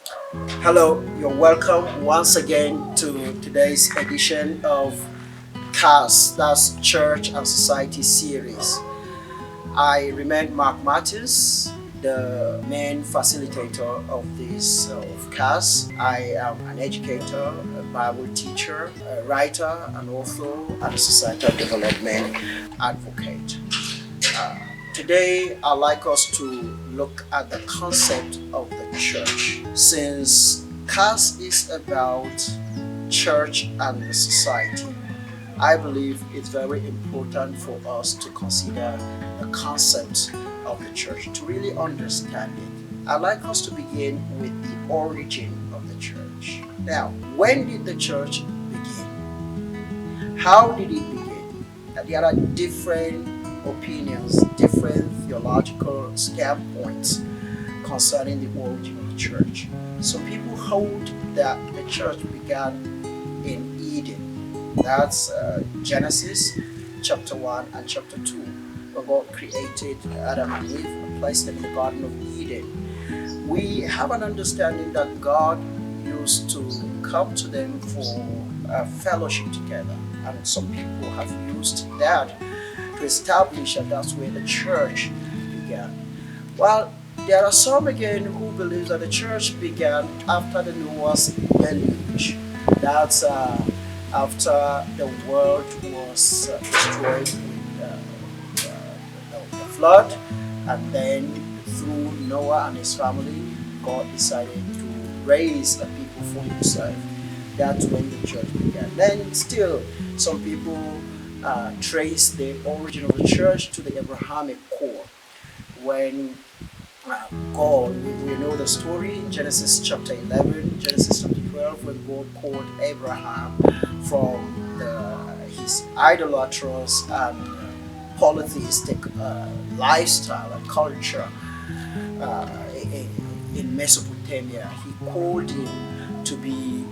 Hello, you're welcome once again to today's edition of CAS, that's Church and Society series. I remain Mark Martins, the main facilitator of this of CAS. I am an educator, a Bible teacher, a writer, an author, and a societal development advocate. Uh, Today, I'd like us to look at the concept of the church. Since CAS is about church and the society, I believe it's very important for us to consider the concept of the church, to really understand it. I'd like us to begin with the origin of the church. Now, when did the church begin? How did it begin? There are different opinions, different theological standpoints concerning the origin of the church. Some people hold that the church began in Eden. That's Genesis chapter 1 and chapter 2, when God created Adam and Eve and placed them in the Garden of Eden. We have an understanding that God used to come to them for fellowship together, and some people have used that to establish that that's where the church began. Well, there are some again who believe that the church began after the Noah's deluge. That's after the world was destroyed with the flood, and then through Noah and his family, God decided to raise a people for himself. That's when the church began. Then still, some people trace the origin of the church to the Abrahamic core. When God, we know the story in Genesis chapter 11, Genesis chapter 12, when God called Abraham from his idolatrous and polytheistic lifestyle and culture in Mesopotamia. He called him to be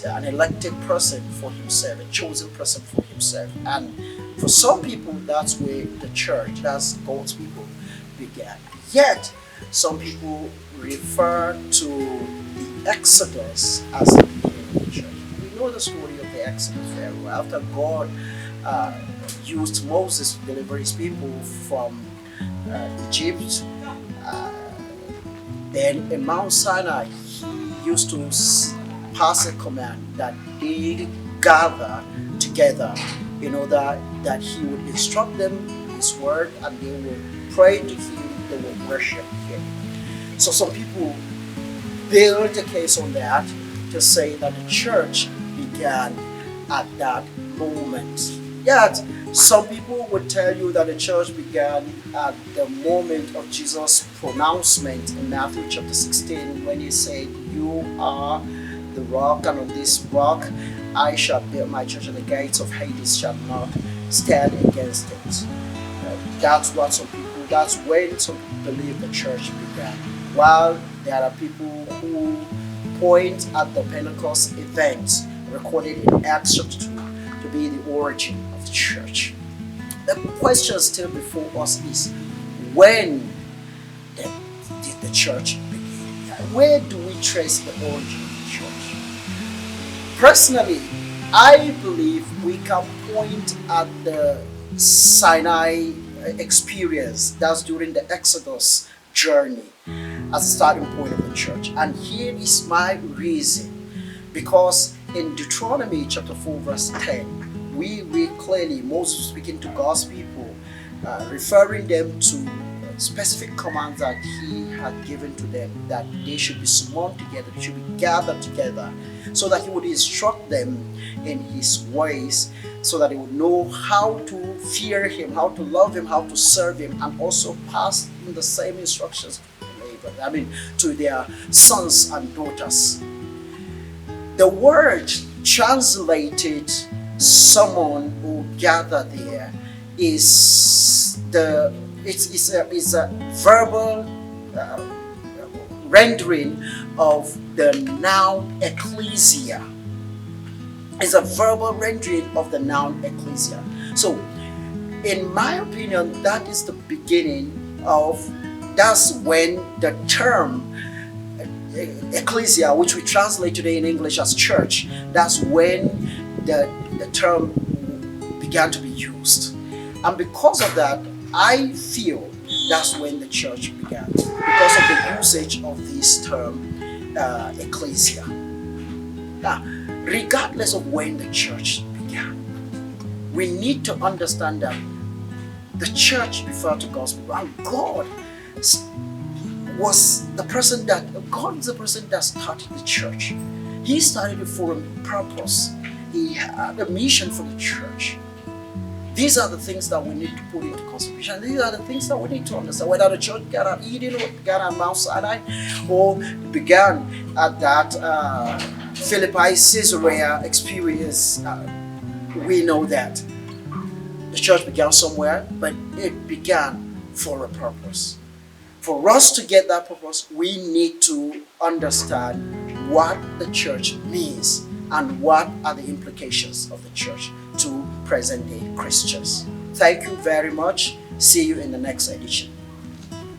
an elected person for himself, a chosen person for himself. And for some people, that's where the church, that's God's people, began. Yet, some people refer to the Exodus as the beginning of the church. We know the story of the Exodus very well. After God used Moses to deliver his people from Egypt, then in Mount Sinai, he used to pass a command that they gather together in order that he would instruct them his word, and they would pray to him, they would worship him. So some people build a case on that to say that the church began at that moment. Yet some people would tell you that the church began at the moment of Jesus' pronouncement in Matthew chapter 16, when he said, "You are the rock, and on this rock I shall build my church, and the gates of Hades shall not stand against it." That's when some people believe the church began. While there are people who point at the Pentecost event recorded in Acts chapter 2 to be the origin of the church. The question still before us is, when did the church begin? Where do we trace the origin of the church? Personally, I believe we can point at the Sinai experience, that's during the Exodus journey, as a starting point of the church. And here is my reason. Because in Deuteronomy chapter 4 verse 10, we read clearly Moses speaking to God's people, referring them to specific commands that he had given to them, that they should be summoned together, they should be gathered together, so that he would instruct them in his ways, so that they would know how to fear him, how to love him, how to serve him, and also pass in the same instructions to their sons and daughters. The word translated "someone who gathered there" is a verbal rendering of the noun ecclesia. It's a verbal rendering of the noun ecclesia. So, in my opinion, that is the beginning of, that's when the term ecclesia, which we translate today in English as church, that's when the term began to be used. And because of that, I feel that's when the church began, because of the usage of this term, ecclesia. Now, regardless of when the church began, we need to understand that the church referred to God's people, and God is the person that started the church. He started it for a purpose. He had a mission for the church. These are the things that we need to put into consideration. These are the things that we need to understand. Whether the church got out Eden or got out Mount Sinai, or began at that Philippi Caesarea experience, we know that the church began somewhere, but it began for a purpose. For us to get that purpose, we need to understand what the church means and what are the implications of the church to present-day Christians. Thank you very much. See you in the next edition.